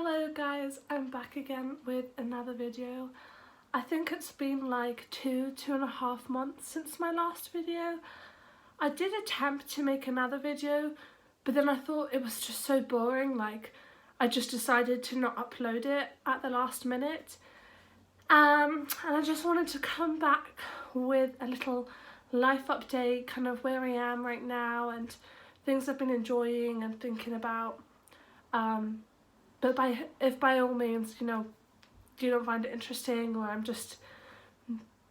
Hello guys, I'm back again with another video. I think it's been like two and a half months since my last video. I did attempt to make another video, but then I thought it was just so boring, like I just decided to not upload it at the last minute. And I just wanted to come back with a little life update, kind of where I am right now and things I've been enjoying and thinking about. But if by all means, you don't find it interesting or I'm just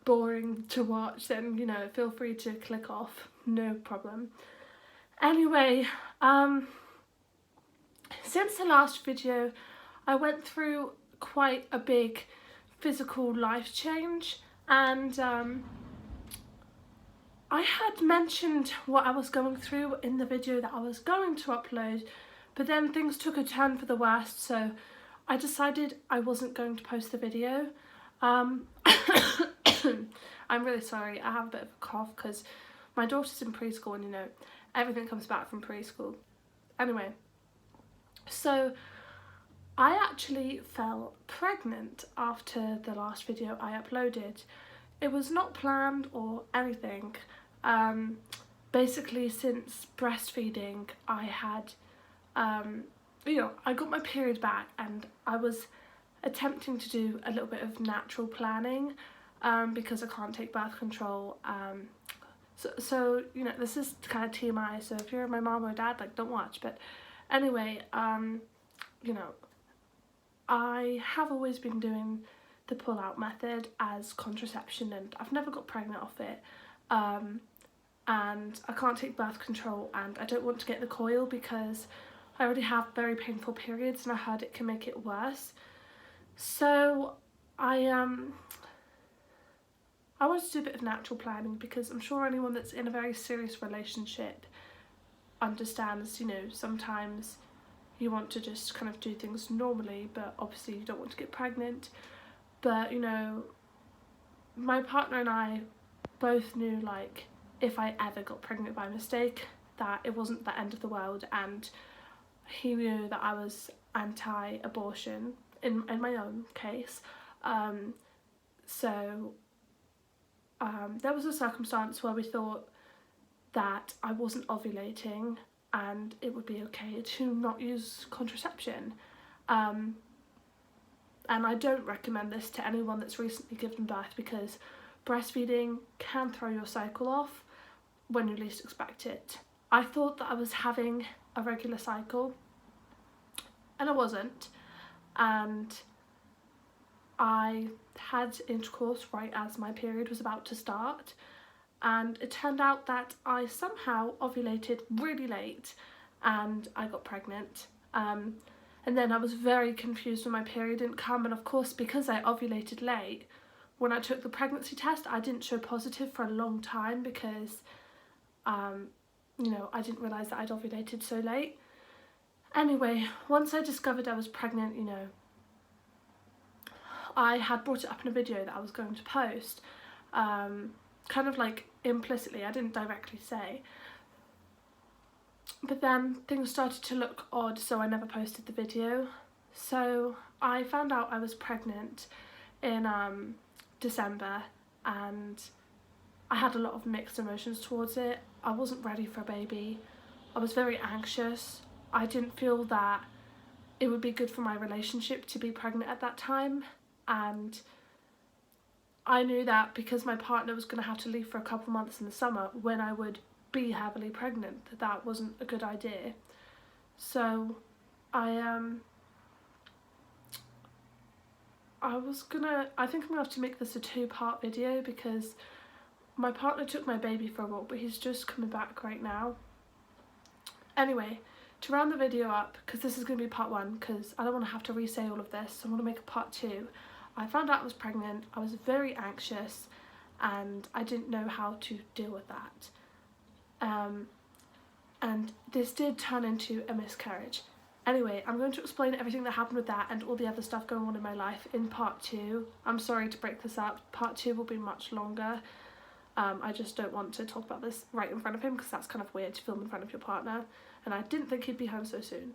boring to watch, then, feel free to click off, no problem. Anyway, since the last video, I went through quite a big physical life change, and I had mentioned what I was going through in the video that I was going to upload, but then things took a turn for the worst, so I decided I wasn't going to post the video. I'm really sorry, I have a bit of a cough because my daughter's in preschool and everything comes back from preschool. Anyway, so I actually fell pregnant after the last video I uploaded. It was not planned or anything. Basically, since breastfeeding, I had I got my period back and I was attempting to do a little bit of natural planning because I can't take birth control. So this is kind of TMI, so if you're my mom or dad, like, don't watch. But anyway, I have always been doing the pull-out method as contraception and I've never got pregnant off it. And I can't take birth control and I don't want to get the coil because I already have very painful periods and I heard it can make it worse. So I wanted to do a bit of natural planning because I'm sure anyone that's in a very serious relationship understands, sometimes you want to just kind of do things normally, but obviously you don't want to get pregnant. But my partner and I both knew, like, if I ever got pregnant by mistake, that it wasn't the end of the world, and he knew that I was anti-abortion in my own case. So there was a circumstance where we thought that I wasn't ovulating and it would be okay to not use contraception. And I don't recommend this to anyone that's recently given birth because breastfeeding can throw your cycle off when you least expect it. I thought that I was having a regular cycle and I wasn't, and I had intercourse right as my period was about to start, and it turned out that I somehow ovulated really late and I got pregnant. And then I was very confused when my period didn't come, and of course because I ovulated late, when I took the pregnancy test I didn't show positive for a long time because I didn't realise that I'd ovulated so late. Anyway, once I discovered I was pregnant, I had brought it up in a video that I was going to post, kind of like implicitly, I didn't directly say. But then things started to look odd, so I never posted the video. So I found out I was pregnant in December, and I had a lot of mixed emotions towards it. I wasn't ready for a baby. I was very anxious. I didn't feel that it would be good for my relationship to be pregnant at that time, and I knew that because my partner was going to have to leave for a couple months in the summer when I would be heavily pregnant, that wasn't a good idea. So I think I'm gonna have to make this a two-part video because my partner took my baby for a walk, but he's just coming back right now. Anyway, to round the video up, because this is going to be part one, because I don't want to have to re-say all of this, so I'm going to make a part two. I found out I was pregnant, I was very anxious, and I didn't know how to deal with that. And this did turn into a miscarriage. Anyway, I'm going to explain everything that happened with that and all the other stuff going on in my life in part two. I'm sorry to break this up, part two will be much longer. I just don't want to talk about this right in front of him because that's kind of weird to film in front of your partner, and I didn't think he'd be home so soon.